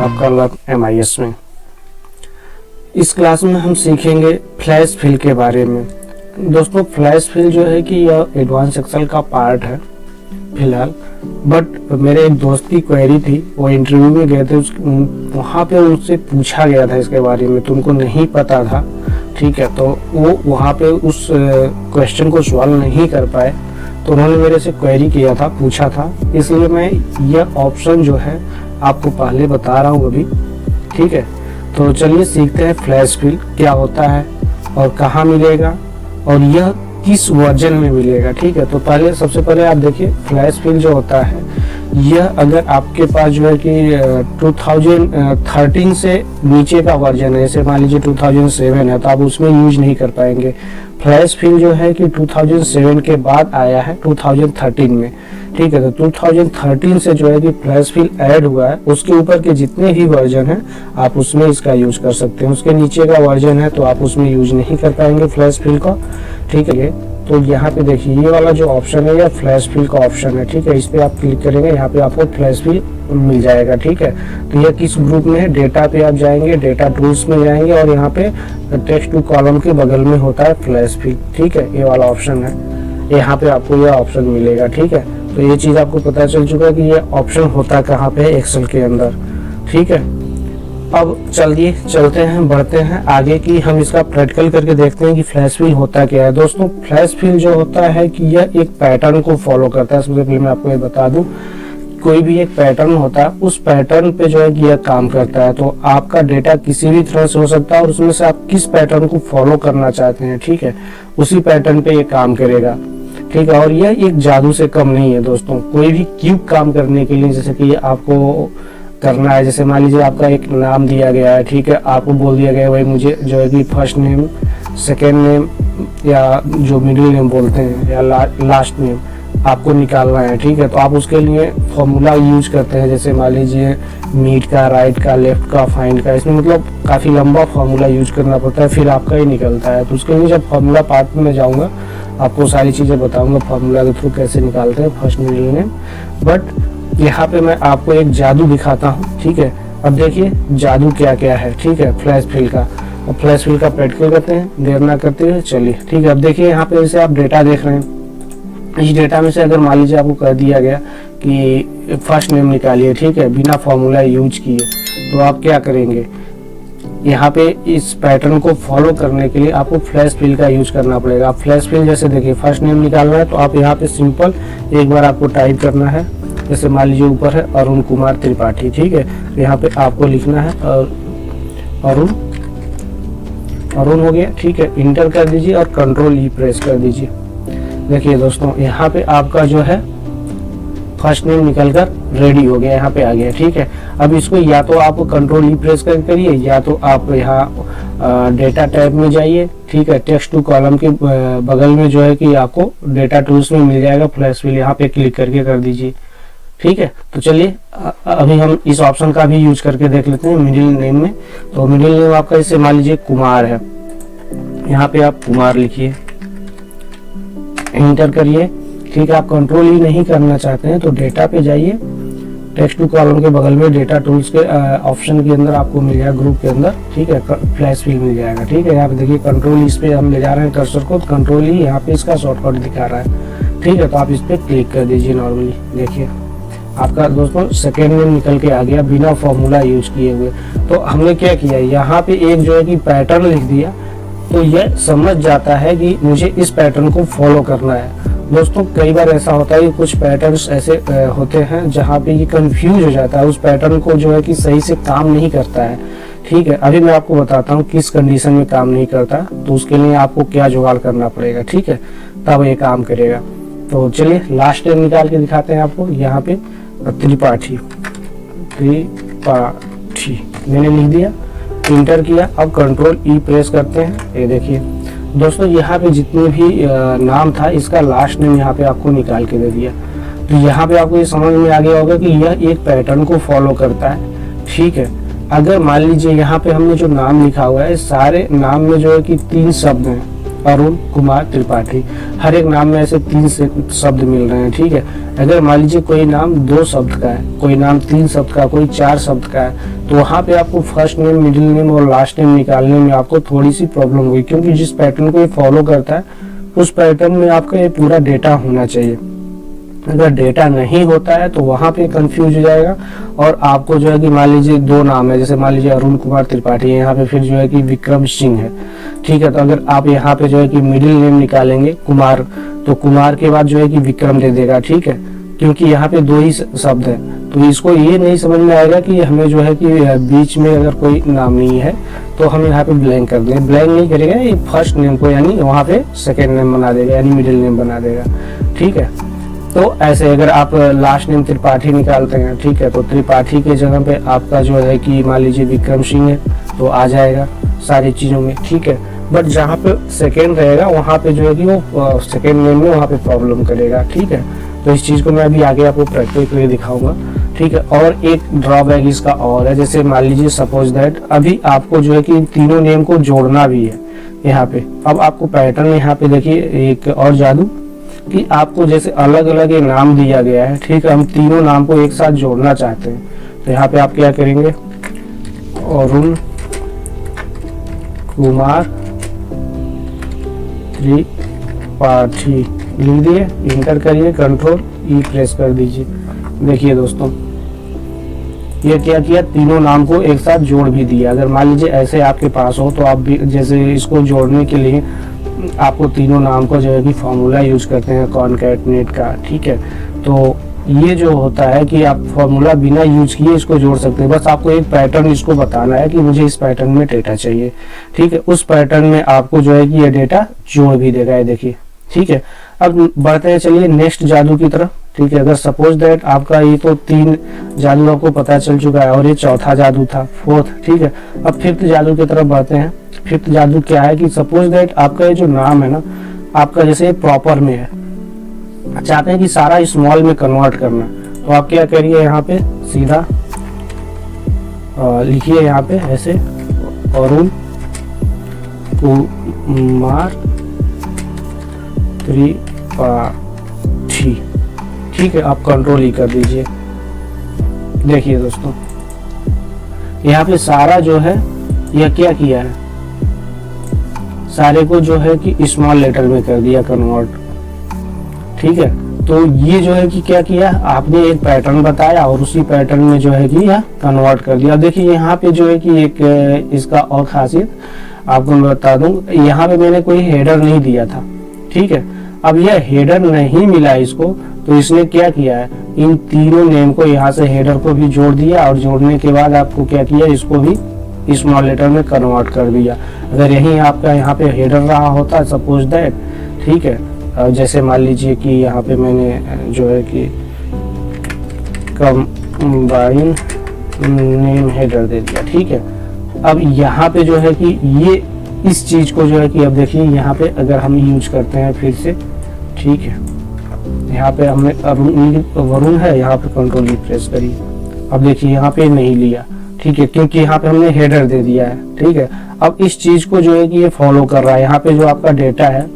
आपका learn MIS में। इस क्लास में हम सीखेंगे फ्लैश फिल के बारे में। दोस्तों फ्लैश फिल जो है कि यह एडवांस एक्सेल का पार्ट है फिलहाल, बट मेरे एक दोस्त की क्वेरी थी, वो इंटरव्यू में गए थे, वहाँ पे उनसे पूछा गया था इसके बारे में, तो उनको नहीं पता था। ठीक है, तो वो वहाँ पे उस क्वेश्चन को सॉल्व नहीं कर पाए, तो उन्होंने मेरे से क्वेरी किया था, पूछा था, इसलिए मैं यह ऑप्शन जो है आपको पहले बता रहा हूँ अभी। ठीक है, तो चलिए सीखते हैं फ्लैश फिल क्या होता है और कहाँ मिलेगा और यह किस वर्जन में मिलेगा। ठीक है, तो पहले सबसे पहले आप देखिए फ्लैश फिल जो होता है, यह अगर आपके पास जो है कि 2013 से नीचे का वर्जन है, जैसे मान लीजिए 2007 है, तो आप उसमें यूज नहीं कर पाएंगे। फ्लैश फिल जो है कि 2007 के बाद आया है 2013 में। ठीक है, तो 2013 से जो है कि फ्लैश फिल ऐड हुआ है, उसके ऊपर के जितने भी वर्जन हैं आप उसमें इसका यूज कर सकते हैं। उसके नीचे का वर्जन है तो आप उसमें यूज नहीं कर पाएंगे फ्लैश फिल का। ठीक है, तो यहाँ पे देखिए ये वाला जो ऑप्शन है यह फ्लैश फिल का ऑप्शन है। ठीक है, इस पे आप क्लिक करेंगे, यहाँ पे आपको फ्लैश फिल मिल जाएगा। ठीक है, तो यह किस ग्रुप में है, डेटा पे आप जाएंगे, डेटा टूल्स में जाएंगे और यहाँ पे टेक्स्ट टू कॉलम के बगल में होता है फ्लैश फिल। ठीक है, ये वाला ऑप्शन है, यहाँ पे आपको यह ऑप्शन मिलेगा। ठीक है, तो ये चीज आपको पता चल चुका है कि ये ऑप्शन होता कहाँ पे है, एक्सेल के अंदर। ठीक है, अब चलिए चलते हैं, बढ़ते हैं आगे की हम इसका प्रैक्टिकल करके देखते हैं कि फ्लैश फिल होता क्या है। दोस्तों फ्लैश फिल जो होता है कि यह एक पैटर्न को फॉलो करता है। सबसे पहले मैं आपको ये बता दूं, कोई भी एक पैटर्न होता है, उस पैटर्न पे जो है कि यह काम करता है। तो आपका डेटा किसी भी तरह से हो सकता है और उसमें से आप किस पैटर्न को फॉलो करना चाहते हैं, ठीक है, उसी पैटर्न पे ये काम करेगा। ठीक है, और यह एक जादू से कम नहीं है दोस्तों। कोई भी क्यूब काम करने के लिए, जैसे कि आपको करना है, जैसे मान लीजिए आपका एक नाम दिया गया है, ठीक है, आपको बोल दिया गया है भाई मुझे जो है कि फर्स्ट नेम, सेकेंड नेम या जो मिडिल नेम बोलते हैं या लास्ट नेम आपको निकालना है। ठीक है, तो आप उसके लिए फॉर्मूला यूज करते हैं, जैसे मान लीजिए मीट का, राइट का, लेफ्ट का, फाइंड का, इसमें मतलब काफ़ी लंबा फॉर्मूला यूज करना पड़ता है, फिर आपका ही निकलता है। तो उसके लिए जब फॉर्मूला पार्ट में जाऊँगा आपको सारी चीज़ें बताऊँगा फॉर्मूला के थ्रू कैसे निकालते हैं फर्स्ट मिडिल नेम। बट यहाँ पे मैं आपको एक जादू दिखाता हूँ। ठीक है, अब देखिए जादू क्या क्या है। ठीक है, फ्लैश फिल का, अब फ्लैश फिल का प्रैक्टिकल करते हैं, देर ना करते हुए चलिए। ठीक है, अब देखिए यहाँ पे जैसे आप डेटा देख रहे हैं, इस डेटा में से अगर मान लीजिए आपको कह दिया गया कि फर्स्ट नेम निकालिए, ठीक है, बिना फॉर्मूला यूज किए, तो आप क्या करेंगे, यहाँ पे इस पैटर्न को फॉलो करने के लिए आपको फ्लैश फिल का यूज करना पड़ेगा। आप फ्लैश फिल जैसे देखिए फर्स्ट नेम निकालना है तो आप यहाँ पे सिंपल एक बार आपको टाइप करना है, जैसे मान लीजिए ऊपर है अरुण कुमार त्रिपाठी। ठीक है, तो यहाँ पे आपको लिखना है अरुण हो गया। ठीक है, इंटर कर दीजिए और कंट्रोल ई प्रेस कर दीजिए। देखिए दोस्तों यहाँ पे आपका जो है फर्स्ट नेम निकलकर रेडी हो गया, यहाँ पे आ गया। ठीक है, अब इसको या तो आप कंट्रोल ई प्रेस कर करिए या तो आप यहाँ डेटा टैब में जाइए। ठीक है, टेक्स्ट टू कॉलम के बगल में जो है कि आपको डेटा टूल्स में मिल जाएगा फ्लैश फिल, यहाँ पे क्लिक करके कर दीजिए। ठीक है, तो चलिए अभी हम इस ऑप्शन का भी यूज करके देख लेते हैं मिडिल नेम में। तो मिडिल नेम आपका जैसे मान लीजिए कुमार है, यहाँ पे आप कुमार लिखिए, एंटर करिए। ठीक है, आप कंट्रोल ही नहीं करना चाहते हैं तो डेटा पे जाइए, टेक्स्ट टू कॉलम के बगल में डेटा टूल्स के ऑप्शन के अंदर आपको मिल जाएगा ग्रुप के अंदर। ठीक है, फ्लैश फिल मिल जाएगा। ठीक है, यहाँ पे देखिए कंट्रोल इस पे हम ले जा रहे हैं कर्सर को, कंट्रोल ही यहाँ पे इसका शॉर्टकट दिखा रहा है। ठीक है, तो आप इस पे क्लिक कर दीजिए नॉर्मली। देखिए आपका दोस्तों सेकेंड नेम निकल के आ गया बिना फॉर्मूला यूज किए हुए। तो हमने क्या किया, यहाँ पे एक जो है कि पैटर्न लिख दिया, तो यह समझ जाता है कि मुझे इस पैटर्न को फॉलो करना है। दोस्तों कई बार ऐसा होता है कि कुछ पैटर्न्स ऐसे होते हैं जहाँ पे ये कंफ्यूज हो जाता है, उस पैटर्न को जो है कि सही से काम नहीं करता है। ठीक है, अभी मैं आपको बताता हूँ किस कंडीशन में काम नहीं करता, तो उसके लिए आपको क्या जुगाड़ करना पड़ेगा। ठीक है, तब ये काम करेगा। तो चलिए लास्ट नेम निकाल के दिखाते हैं आपको। यहाँ पे त्रिपाठी मैंने लिख दिया, इंटर किया, अब कंट्रोल ई प्रेस करते हैं। ये देखिए दोस्तों यहाँ पे जितने भी नाम था इसका लास्ट नेम यहाँ पे आपको निकाल के दे दिया। तो यहाँ पे आपको ये समझ में आ गया होगा कि यह एक पैटर्न को फॉलो करता है। ठीक है, अगर मान लीजिए यहाँ पे हमने जो नाम लिखा हुआ है, सारे नाम में जो है कि 3 शब्द हैं, अरुण कुमार त्रिपाठी। हर एक नाम में ऐसे 3 शब्द मिल रहे हैं, ठीक है। अगर मान लीजिए कोई नाम 2 शब्द का है, कोई नाम 3 शब्द का, कोई 4 शब्द का है, तो वहाँ पे आपको फर्स्ट नेम, मिडिल नेम और लास्ट नेम निकालने में आपको थोड़ी सी प्रॉब्लम हुई, क्योंकि जिस पैटर्न को ये फॉलो करता है उस पैटर्न में आपका ये पूरा डेटा होना चाहिए। अगर डेटा नहीं होता है तो वहाँ पे कंफ्यूज हो जाएगा, और आपको जो है कि मान लीजिए 2 नाम है, जैसे मान लीजिए अरुण कुमार त्रिपाठी है, यहाँ पे फिर जो है कि विक्रम सिंह है, ठीक है। तो अगर आप यहाँ पे जो है कि मिडिल नेम निकालेंगे कुमार, तो कुमार के बाद जो है कि विक्रम दे देगा, ठीक है, क्योंकि यहाँ पे 2 ही शब्द है। तो इसको ये नहीं समझ में आएगा कि हमें जो है कि बीच में अगर कोई नाम नहीं है तो हम यहाँ पे ब्लैंक कर देंगे। ब्लैंक नहीं करेगा, ये फर्स्ट नेम को यानी वहाँ पे सेकेंड नेम बना देगा, यानी मिडिल नेम बना देगा, ठीक है। तो ऐसे अगर आप लास्ट नेम त्रिपाठी निकालते हैं, ठीक है, तो त्रिपाठी के जगह पे आपका जो है कि मान लीजिए विक्रम सिंह है तो आ जाएगा सारी चीज़ों में, ठीक है। बट जहाँ पे सेकेंड रहेगा वहाँ पे जो है कि वो सेकेंड नेम में वहाँ पे प्रॉब्लम करेगा, ठीक है। तो इस चीज़ को मैं अभी आगे आपको प्रैक्टिकली दिखाऊंगा, ठीक है। और एक ड्रॉबैक इसका और है, जैसे मान लीजिए सपोज दैट अभी आपको जो है कि तीनों नेम को जोड़ना भी है यहाँ पे। अब आपको पैटर्न यहाँ पे देखिए एक और जादू कि आपको जैसे अलग अलग ये नाम दिया गया है, ठीक है, हम तीनों नाम को एक साथ जोड़ना चाहते हैं। तो यहाँ पे आप क्या करेंगे, अरुण कुमार त्रिपाठी लिख दिए, इंटर करिए, कंट्रोल ई प्रेस कर दीजिए। देखिए दोस्तों, ये क्या किया, तीनों नाम को एक साथ जोड़ भी दिया। अगर मान लीजिए ऐसे आपके पास हो तो आप भी जैसे इसको जोड़ने के लिए आपको तीनों नाम को जो है कि फॉर्मूला यूज करते हैं कॉनकैटनेट का, ठीक है। तो ये जो होता है कि आप फॉर्मूला बिना यूज किए इसको जोड़ सकते हैं, बस आपको एक पैटर्न इसको बताना है कि मुझे इस पैटर्न में डेटा चाहिए, ठीक है। उस पैटर्न में आपको जो है कि ये डेटा जोड़ भी देगा, ये देखिए, ठीक है। अब बढ़ते हैं, चलिए नेक्स्ट जादू की तरफ, ठीक है। अगर सपोज दैट आपका ये तो 3 जादू आपको पता चल चुका है और ये चौथा जादू था, 4th, ठीक है। अब 5th जादू की तरफ बढ़ते हैं। 5th जादू क्या है कि सपोज दैट आपका ये जो नाम है ना, आपका जैसे प्रॉपर में है, चाहते हैं कि सारा स्मॉल में कन्वर्ट करना, तो आप क्या करिए, यहाँ पे सीधा लिखिए, यहाँ पे ऐसे अरुण कुमार त्रिपाठी, ठीक है। आप कंट्रोल ही कर दीजिए। देखिए दोस्तों, यहाँ पे सारा जो है यह क्या किया है, सारे को जो है कि स्मॉल लेटर में कर दिया कन्वर्ट, ठीक है। तो ये जो है कि क्या किया, आपने एक पैटर्न बताया और उसी पैटर्न में जो है कि यह कन्वर्ट कर दिया। देखिए यहाँ पे जो है कि एक इसका और खासियत आपको मैं बता दूं, यहाँ पे मैंने कोई हेडर नहीं दिया था, ठीक है। अब यह हेडर नहीं मिला इसको, तो इसने क्या किया है, इन तीनों नेम को यहाँ से हेडर को भी जोड़ दिया, और जोड़ने के बाद आपको क्या किया, इसको भी स्मॉल लेटर में कन्वर्ट कर दिया। अगर यही आपका यहाँ पे हेडर रहा होता सपोज दैट, ठीक है, जैसे मान लीजिए कि यहाँ पे मैंने जो है कि कंबाइन नेम हेडर दे दिया, ठीक है। अब यहाँ पे जो है कि ये इस चीज को जो है कि अब देखिए यहाँ पे अगर हम यूज करते हैं फिर से, ठीक है, यहाँ पे हमने वरुण है, यहाँ पे कंट्रोल प्रेस करिए। अब देखिए यहाँ पे नहीं लिया, ठीक है, क्योंकि यहाँ पे हमने हेडर दे दिया है, ठीक है। अब इस चीज को जो है कि ये फॉलो कर रहा है, यहाँ पे जो आपका डेटा है,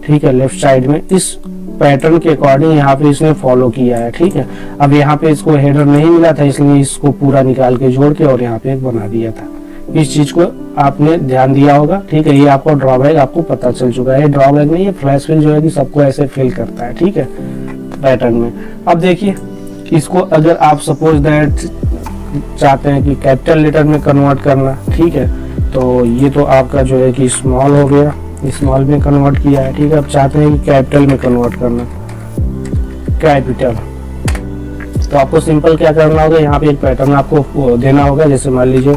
ठीक है, लेफ्ट साइड में इस पैटर्न के अकॉर्डिंग यहाँ पे इसने फॉलो किया है, ठीक है। अब यहाँ पे इसको हेडर नहीं मिला था, इसलिए इसको पूरा निकाल के जोड़ के और यहाँ पे एक बना दिया था। इस चीज को आपने ध्यान दिया होगा, ठीक है। ये आपको ड्रॉबैक आपको पता चल चुका है, ड्रॉबैक नहीं है, फ्लैश फिल जो है कि सबको ऐसे फिल करता है, ठीक है, पैटर्न में। अब देखिए इसको अगर आप सपोज दैट चाहते हैं कि कैपिटल लेटर में कन्वर्ट करना, ठीक है, तो ये तो आपका जो है कि स्मॉल हो गया, स्मॉल में कन्वर्ट किया है, ठीक है। अब चाहते हैं कि कैपिटल में कन्वर्ट करना, कैपिटल, तो आपको सिंपल क्या करना होगा, यहाँ पे एक पैटर्न आपको देना होगा, जैसे मान लीजिए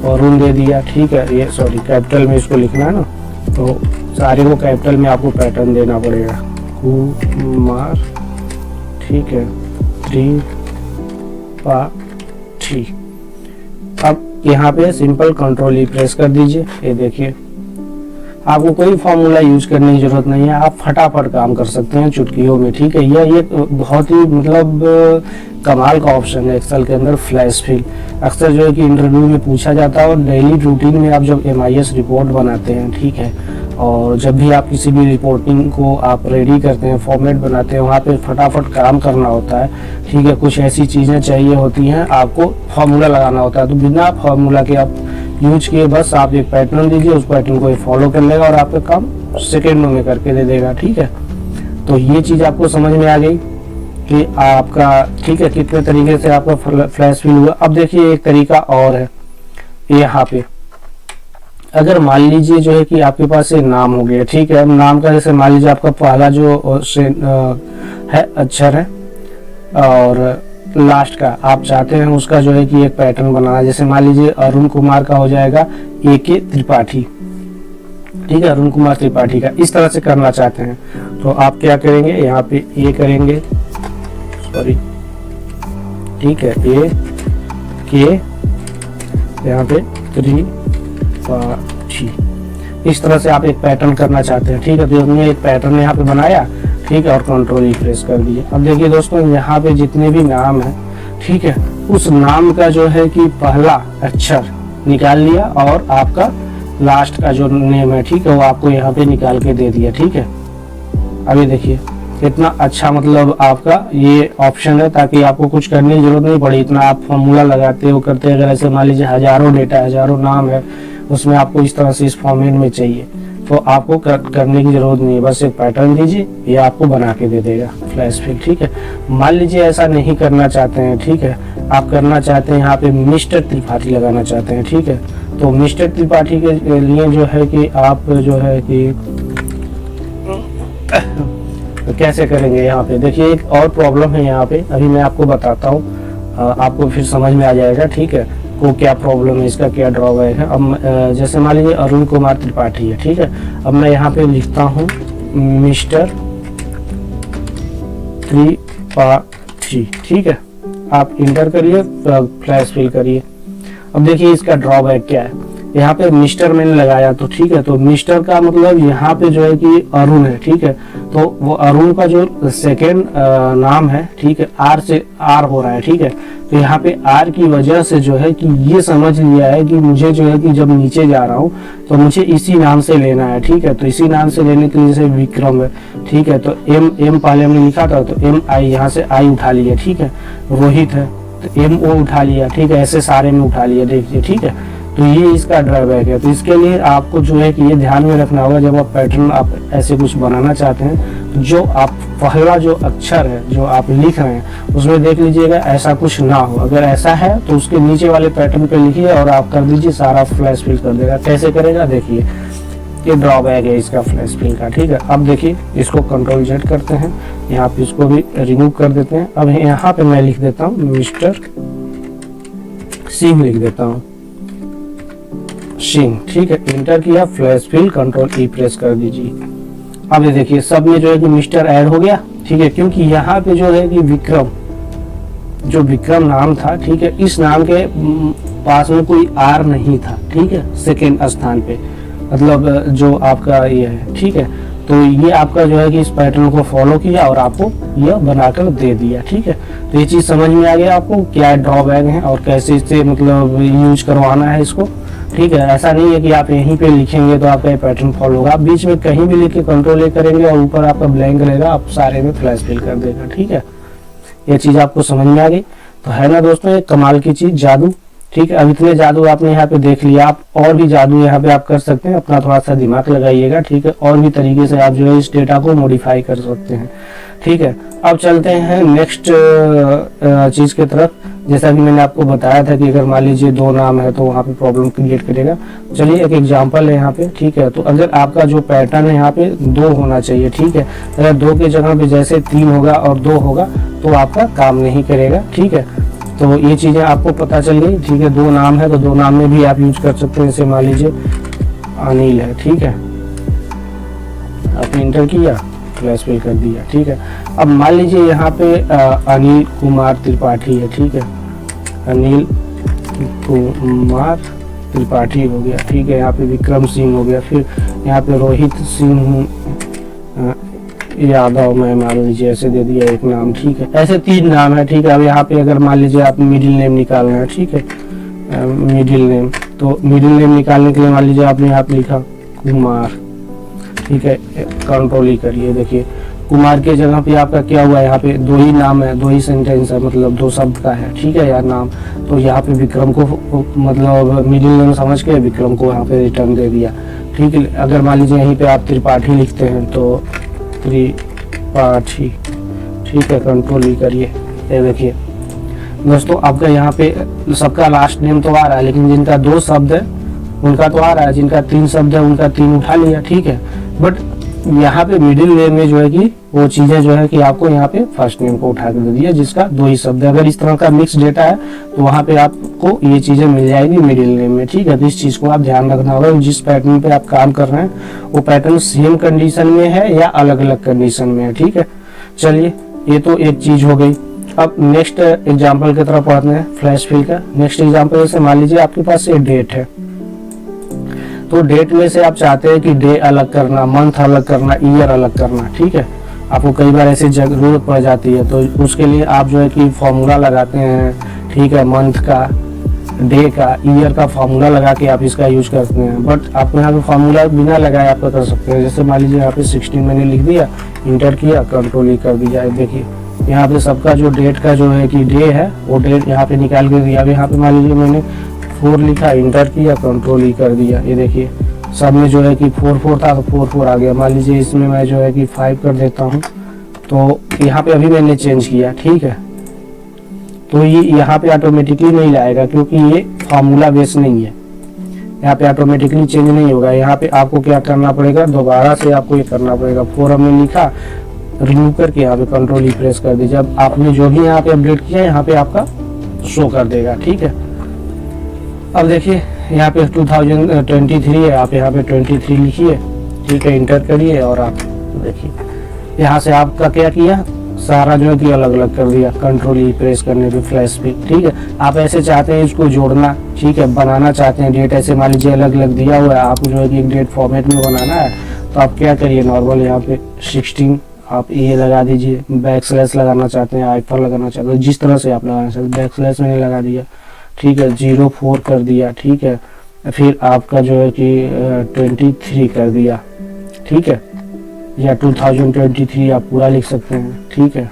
अरुण दे दिया, ठीक है, ये सॉरी कैपिटल में इसको लिखना है ना, तो सारे को कैपिटल में आपको पैटर्न देना पड़ेगा, कुमार, ठीक है, त्रिपाठी। अब यहाँ पे सिंपल कंट्रोल ई प्रेस कर दीजिए, ये देखिए आपको कोई फॉर्मूला यूज करने की जरूरत नहीं है, आप फटाफट काम कर सकते हैं चुटकियों में, ठीक है। यह एक बहुत ही मतलब कमाल का ऑप्शन है एक्सेल के अंदर, फ्लैश फिल। अक्सर जो है कि इंटरव्यू में पूछा जाता है, और डेली रूटीन में आप जब MIS रिपोर्ट बनाते हैं, ठीक है, और जब भी आप किसी भी रिपोर्टिंग को आप रेडी करते हैं, फॉर्मेट बनाते हैं, वहाँ पे फटाफट काम करना होता है, ठीक है। कुछ ऐसी चीज़ें चाहिए होती हैं, आपको फार्मूला लगाना होता है, तो बिना फार्मूला के आप यूज किए बस आप एक पैटर्न दीजिए, उस पैटर्न को फॉलो कर लेगा और आपका काम सेकेंडों में करके दे देगा, ठीक है। तो ये चीज़ आपको समझ में आ गई कि आपका, ठीक है, कितने तरीके से आपका फ्लैश फिल हुआ। अब देखिए एक तरीका और है यहाँ पे, अगर मान लीजिए जो है कि आपके पास एक नाम हो गया, ठीक है, नाम का जैसे मान लीजिए आपका पहला जो है अक्षर है और लास्ट का आप चाहते हैं उसका जो है कि एक पैटर्न बनाना, जैसे मान लीजिए अरुण कुमार का हो जाएगा AK त्रिपाठी, ठीक है, अरुण कुमार त्रिपाठी का इस तरह से करना चाहते हैं, तो आप क्या करेंगे, यहाँ पे A करेंगे, सॉरी, ठीक है, AK यहाँ पे त्रिपाठी, इस तरह से आप एक पैटर्न करना चाहते हैं, ठीक है। तो हमने एक पैटर्न यहाँ पे बनाया, ठीक है, और कंट्रोल प्रेस कर दिए। अब देखिए दोस्तों, यहाँ पे जितने भी नाम है, ठीक है, उस नाम का जो है कि पहला अक्षर निकाल लिया और आपका लास्ट का जो नेम है, ठीक है, वो आपको यहाँ पे निकाल के दे दिया, ठीक है। अभी देखिए इतना अच्छा मतलब आपका ये ऑप्शन है, ताकि आपको कुछ करने की जरूरत नहीं पड़ी, इतना आप फॉर्मूला लगाते हो करते। अगर ऐसे मान लीजिए हजारों डेटा, हजारों नाम है, उसमें आपको इस तरह से इस फॉर्मेट में चाहिए, तो आपको करने की जरूरत नहीं है, बस एक पैटर्न दीजिए, ये आपको बना के दे देगा फ्लैश फिल, ठीक है। मान लीजिए ऐसा नहीं करना चाहते हैं, ठीक है, आप करना चाहते हैं यहाँ पे मिस्टर त्रिपाठी लगाना चाहते हैं, ठीक है, तो मिस्टर त्रिपाठी के लिए जो है कि आप जो है कि तो कैसे करेंगे, यहाँ पे देखिए एक और प्रॉब्लम है यहाँ पे, अभी मैं आपको बताता हूँ, आपको फिर समझ में आ जाएगा, ठीक है, को क्या प्रॉब्लम है, इसका क्या ड्रॉबैक है। अब जैसे मान लीजिए अरुण कुमार त्रिपाठी है, ठीक है, अब मैं यहाँ पे लिखता हूँ मिस्टर त्रिपाठी, ठीक है, आप इंटर करिए, फ्लैश फिल करिए। अब देखिए इसका ड्रॉबैक क्या है, यहाँ पे मिस्टर मैंने लगाया, तो ठीक है, तो मिस्टर का मतलब यहाँ पे जो है कि अरुण है, ठीक है, तो वो अरुण का जो सेकेंड नाम है, ठीक है, आर से आर हो रहा है, ठीक है, तो यहाँ पे आर की वजह से जो है कि ये समझ लिया है कि मुझे जो है कि जब नीचे जा रहा हूँ तो मुझे इसी नाम से लेना है, ठीक है, तो इसी नाम से लेने के लिए जैसे विक्रम है, ठीक है, तो एम पहले हमने लिखा था, तो MI यहाँ से I उठा लिया, ठीक है, रोहित है तो MO उठा लिया, ठीक है, ऐसे सारे में उठा लिया, देखिए, ठीक है। तो ये इसका ड्रॉबैक है, तो इसके लिए आपको जो है कि ये ध्यान में रखना होगा, जब आप पैटर्न आप ऐसे कुछ बनाना चाहते हैं, तो जो आप पहला जो अक्षर है जो आप लिख रहे हैं उसमें देख लीजिएगा ऐसा कुछ ना हो, अगर ऐसा है तो उसके नीचे वाले पैटर्न पे लिखिए और आप कर दीजिए, सारा फ्लैश फिल कर देगा। कैसे करेगा देखिए, ये ड्रॉबैक है इसका फ्लैश फिल का, ठीक है। अब देखिए इसको कंट्रोल Z करते हैं, यहाँ पे इसको भी रिमूव कर देते हैं। अब यहाँ पे मैं लिख देता हूँ मिस्टर सिंह, लिख देता हूँ सिंह, ठीक है, इंटर किया, flash fill, control E press कर दीजिए। अब ये देखिए सब में जो है कि मिस्टर ऐड हो गया, ठीक है, क्योंकि यहाँ पे जो है कि विक्रम, जो विक्रम नाम था, ठीक है, इस नाम के पास में कोई R नहीं था, ठीक है, सेकेंड स्थान पे, मतलब जो आपका ये है, ठीक है, तो ये आपका जो है कि इस पैटर्न को फॉलो किया और आपको यह बनाकर दे दिया, ठीक है। तो ये चीज समझ में आ गया आपको क्या ड्रॉबैक है और कैसे इससे मतलब यूज करवाना है इसको, ठीक है। ऐसा नहीं है कि आप यहीं पे लिखेंगे तो आपका ये पैटर्न फॉलो होगा, आप बीच में कहीं भी लिख के कंट्रोल A करेंगे और ऊपर आपका ब्लैंक रहेगा, आप सारे में फ्लैश फिल कर देगा, ठीक है। ये चीज आपको समझ में आ गई, तो है ना दोस्तों ये कमाल की चीज, जादू, ठीक है। अब इतने जादू आपने यहाँ पे देख लिया, आप और भी जादू यहाँ पे आप कर सकते हैं, अपना थोड़ा सा दिमाग लगाइएगा, ठीक है, और भी तरीके से आप जो है इस डेटा को मॉडिफाई कर सकते हैं, ठीक है। अब चलते हैं नेक्स्ट चीज की तरफ। जैसा कि मैंने आपको बताया था कि अगर मान लीजिए दो नाम है तो वहाँ पे प्रॉब्लम क्रिएट करेगा। चलिए एक एग्जांपल है यहाँ पे, ठीक है, तो अगर आपका जो पैटर्न है यहाँ पे 2 होना चाहिए, ठीक है, अगर 2 के जगह पे जैसे 3 होगा और 2 होगा तो आपका काम नहीं करेगा, ठीक है। तो ये चीजें आपको पता चल गई, ठीक है। 2 नाम है तो 2 नाम में भी आप यूज कर सकते हैं, जैसे मान लीजिए अनिल है, ठीक है, आपने इंटर किया, फ्लैश फिल कर दिया, ठीक है। अब मान लीजिए यहाँ पे अनिल कुमार त्रिपाठी है, ठीक है, अनिल कुमार त्रिपाठी हो गया, ठीक है, यहाँ पे विक्रम सिंह हो गया, फिर यहाँ पे रोहित सिंह यादव मैं मान लीजिए ऐसे दे दिया एक नाम, ठीक है। ऐसे 3 नाम है, ठीक है। अब यहाँ पे अगर मान लीजिए आप मिडिल नेम निकालना है, ठीक है, मिडिल नेम, तो मिडिल नेम निकालने के लिए मान लीजिए आपने यहाँ पे लिखा कुमार, ठीक है, कंट्रोल ही करिए। देखिए कुमार के जगह पे आपका क्या हुआ, यहाँ पे 2 ही नाम है, 2 ही सेंटेंस है, मतलब 2 शब्द का है, ठीक है यार नाम। तो यहाँ पे विक्रम को मतलब मिडिल नेम समझ के विक्रम को यहाँ पे रिटर्न दे दिया, ठीक है। अगर मान लीजिए यहीं पे आप त्रिपाठी लिखते हैं तो त्रिपाठी, ठीक है, कंट्रोल ही करिए। ये देखिए दोस्तों आपका यहाँ पे सबका लास्ट नेम तो आ रहा है, लेकिन जिनका 2 शब्द है उनका तो आ रहा है, जिनका 3 शब्द है उनका 3 उठा लिया, ठीक है। बट यहाँ पे मिडिल नेम में जो है कि वो चीजें जो है कि आपको यहाँ पे फर्स्ट नेम को उठा के दे दिया जिसका 2 ही शब्द है। अगर इस तरह का मिक्स डेटा है तो वहाँ पे आपको ये चीजें मिल जाएगी मिडिल नेम में, ठीक है। तो इस चीज को आप ध्यान रखना होगा, जिस पैटर्न पे आप काम कर रहे हैं वो पैटर्न सेम कंडीशन में है या अलग अलग कंडीशन में है, ठीक है। चलिए ये तो एक चीज हो गई। अब नेक्स्ट एग्जाम्पल की तरफ पढ़ते हैं फ्लैश फिल का। नेक्स्ट एग्जाम्पल जैसे मान लीजिए आपके पास ये डेट है, तो डेट में से आप चाहते हैं कि डे अलग करना, मंथ अलग करना, ईयर अलग करना, ठीक है। आपको कई बार ऐसी जरूरत पड़ जाती है, तो उसके लिए आप जो है कि फॉर्मूला लगाते हैं, ठीक है, मंथ का, डे का, ईयर का फॉर्मूला लगा के आप इसका यूज करते हैं। बट आप यहाँ पे फॉर्मूला बिना लगाए आप कर सकते हैं। जैसे मान लीजिए यहाँ पे 16 मैंने लिख दिया, इंटर किया, कंट्रोल ही कर दिया। देखिए यहाँ पे सबका जो डेट का जो है कि डे है वो डेट यहाँ पे निकाल के दिया। अब यहाँ पे मान लीजिए मैंने 4 लिखा, इंटर किया, कंट्रोल ही कर दिया। ये देखिए सब में जो है कि 4 था तो 4 आ गया। मान लीजिए इसमें मैं जो है कि 5 कर देता हूँ, तो यहाँ पे अभी मैंने चेंज किया, ठीक है। तो ये यहाँ पे ऑटोमेटिकली नहीं लाएगा क्योंकि ये फार्मूला बेस नहीं है, यहाँ पे ऑटोमेटिकली चेंज नहीं होगा। यहाँ पे आपको क्या करना पड़ेगा, दोबारा से आपको ये करना पड़ेगा। 4 हमने लिखा, रिमूव करके यहाँ पे कंट्रोल ही प्रेस कर दीजिए। अब आपने जो भी यहाँ पे अपडेट किया यहाँ पे आपका शो कर देगा, ठीक है। अब देखिए यहाँ पे 2023 है, आप यहाँ पे 23 लिखिए, ठीक है, इंटर करिए और आप देखिए यहाँ से आपका क्या किया, सारा जो है कि अलग अलग कर दिया कंट्रोल ई प्रेस करने पे फ्लैश पे, ठीक है। आप ऐसे चाहते हैं इसको जोड़ना, ठीक है, बनाना चाहते हैं डेट ऐसे मान लीजिए अलग अलग दिया हुआ है, आपको जो है कि एक डेट फॉर्मेट में बनाना है, तो आप क्या करिए नॉर्मल यहाँ पे 16 आप ये लगा दीजिए। बैक स्लैश लगाना चाहते हैं, आइफन लगाना चाहते हैं, जिस तरह से आप लगाना चाहते हैं, बैक स्लैश मैंने लगा दिया, ठीक है, 04 कर दिया, ठीक है। फिर आपका जो है कि 23 कर दिया, ठीक है, या 2023 आप पूरा लिख सकते हैं, ठीक है।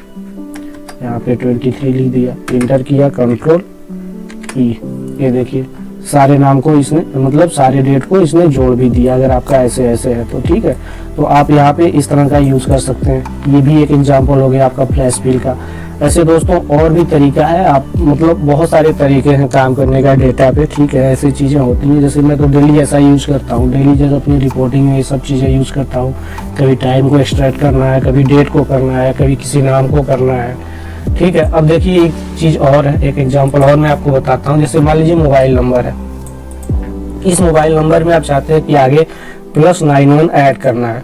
यहाँ पे 23 लिख दिया, इंटर किया, कंट्रोल ई। ये देखिए सारे नाम को इसने मतलब सारे डेट को इसने जोड़ भी दिया। अगर आपका ऐसे ऐसे है तो ठीक है, तो आप यहाँ पे इस तरह का यूज कर सकते हैं। ये भी एक एग्जांपल हो गया आपका फ्लैश फिल का। ऐसे दोस्तों और भी तरीका है, आप मतलब बहुत सारे तरीके हैं काम करने का डेटा पे, ठीक है। ऐसी चीज़ें होती हैं, जैसे मैं तो डेली ऐसा यूज करता हूँ, डेली जब अपनी रिपोर्टिंग में ये सब चीज़ें यूज करता हूँ। कभी टाइम को एक्सट्रैक्ट करना है, कभी डेट को करना है, कभी किसी नाम को करना है, ठीक है। अब देखिए एक चीज़ और है, एक एग्जाम्पल और मैं आपको बताता हूँ। जैसे मान लीजिए मोबाइल नंबर है, इस मोबाइल नंबर में आप चाहते हैं कि आगे +91 ऐड करना है,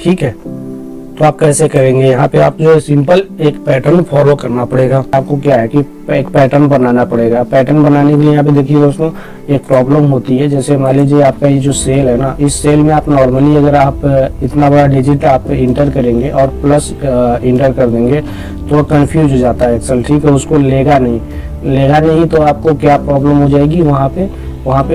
ठीक है। तो आप कैसे करेंगे, यहाँ पे आप जो है सिंपल एक पैटर्न फॉलो करना पड़ेगा। आपको क्या है कि एक पैटर्न बनाना पड़ेगा। पैटर्न बनाने के लिए यहाँ पे देखिए दोस्तों एक प्रॉब्लम होती है। जैसे मान लीजिए आपका ये जो सेल है ना, इस सेल में आप नॉर्मली अगर आप इतना बड़ा डिजिट आप इंटर करेंगे और प्लस इंटर कर देंगे तो कंफ्यूज हो जाता है एक्सेल, ठीक है, उसको लेगा नहीं तो आपको क्या प्रॉब्लम हो जाएगी, वहाँ पे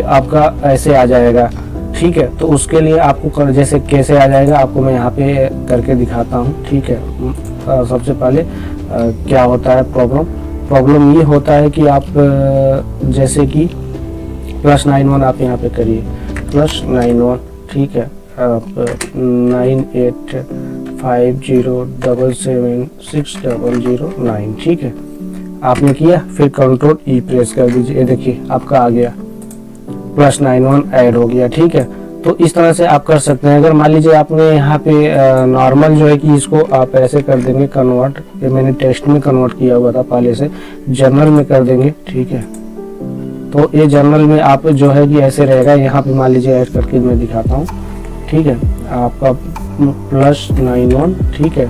आपका ऐसे आ जाएगा, ठीक है। तो उसके लिए आपको जैसे कैसे आ जाएगा आपको मैं यहाँ पे करके दिखाता हूँ, ठीक है। सबसे पहले क्या होता है प्रॉब्लम ये होता है कि आप जैसे कि +91 आप यहाँ पे करिए, +91, ठीक है, आप 9850776009, ठीक है, आपने किया। फिर कंट्रोल ई प्रेस कर दीजिए, ये देखिए आपका आ गया, +91 ऐड हो गया, ठीक है। तो इस तरह से आप कर सकते हैं। अगर मान लीजिए आपने यहाँ पे नॉर्मल जो है कि इसको आप ऐसे कर देंगे कन्वर्ट, ये मैंने टेक्स्ट में कन्वर्ट किया हुआ था पहले से, जर्नल में कर देंगे, ठीक है। तो ये जर्नल में आप जो है कि ऐसे रहेगा। यहाँ पे मान लीजिए ऐड करके मैं दिखाता हूँ, ठीक है, आपका +91, ठीक है,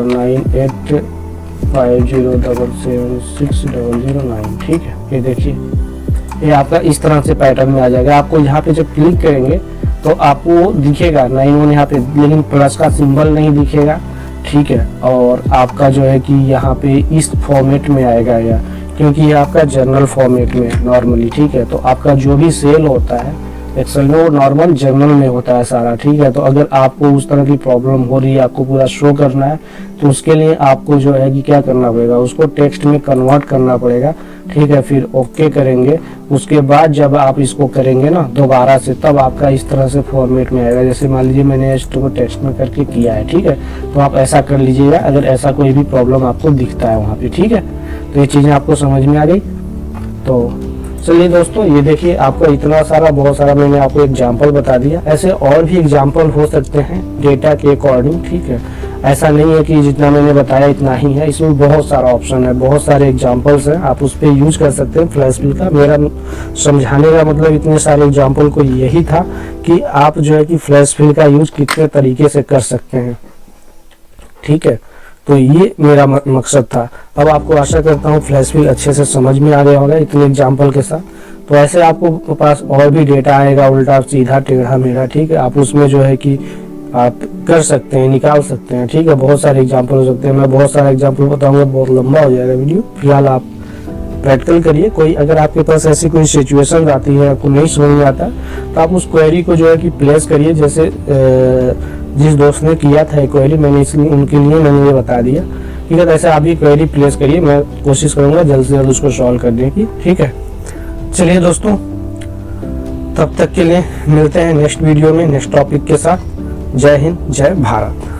9850776009, ठीक है। ये देखिए ये आपका इस तरह से पैटर्न में आ जाएगा। आपको यहाँ पे जब क्लिक करेंगे तो आपको दिखेगा 9 यहाँ पे, लेकिन प्लस का सिंबल नहीं दिखेगा, ठीक है। और आपका जो है कि यहाँ पे इस फॉर्मेट में आएगा या, क्योंकि ये आपका जर्नल फॉर्मेट में नॉर्मली, ठीक है। तो आपका जो भी सेल होता है एक्सेल में वो नॉर्मल जर्नल में होता है सारा, ठीक है। तो अगर आपको उस तरह की प्रॉब्लम हो रही है, आपको पूरा शो करना है, तो उसके लिए आपको जो है कि क्या करना पड़ेगा, उसको टेक्स्ट में कन्वर्ट करना पड़ेगा, ठीक है। फिर ओके करेंगे, उसके बाद जब आप इसको करेंगे ना दोबारा से, तब आपका इस तरह से फॉर्मेट में आएगा। जैसे मान लीजिए मैंने इसको टेक्स्ट में करके किया है, ठीक है। तो आप ऐसा कर लीजिएगा अगर ऐसा कोई भी प्रॉब्लम आपको दिखता है वहाँ पे, ठीक है। तो ये चीज़ें आपको समझ में आ गई। तो चलिए दोस्तों, ये देखिए आपका इतना सारा, बहुत सारा मैंने आपको एग्जाम्पल बता दिया। ऐसे और भी एग्जाम्पल हो सकते हैं डेटा के अकॉर्डिंग, ठीक है। ऐसा नहीं है कि जितना मैंने बताया इतना ही है, इसमें बहुत सारा ऑप्शन है, बहुत सारे एग्जाम्पल्स हैं, आप उस पर यूज कर सकते हैं फ्लैश फिल का। मेरा समझाने का मतलब इतने सारे एग्जाम्पल को यही था कि आप जो है कि फ्लैश फिल का यूज कितने तरीके से कर सकते हैं, ठीक है। तो ये मेरा मकसद था। अब आपको आशा करता हूँ फ्लैश फिल अच्छे से समझ में आ गया होगा इतने एग्जाम्पल के साथ। तो ऐसे आपको पास और भी डेटा आएगा, उल्टा सीधा टेढ़ा मेढ़ा, ठीक है। आप उसमें जो है कि आप कर सकते हैं, निकाल सकते हैं, ठीक है। बहुत सारे एग्जाम्पल हो सकते हैं, मैं बहुत सारे एग्जाम्पल बताऊंगा, बहुत लंबा हो जाएगा वीडियो। फिलहाल आप प्रैक्टिकल करिए। कोई अगर आपके पास ऐसी कोई सिचुएशन आती है, आपको नहीं समझ में आता, तो आप उस क्वेरी को जो है कि प्लेस करिए। जैसे जिस दोस्त ने किया था क्वेरी, मैंने इसलिए उनके लिए मैंने ये बता दिया, ठीक है। ऐसे आप भी क्वेरी प्लेस करिए, मैं कोशिश करूंगा जल्द से जल्द उसको सॉल्व करने की, ठीक है। चलिए दोस्तों, तब तक के लिए मिलते हैं नेक्स्ट वीडियो में नेक्स्ट टॉपिक के साथ। जय हिंद, जय भारत।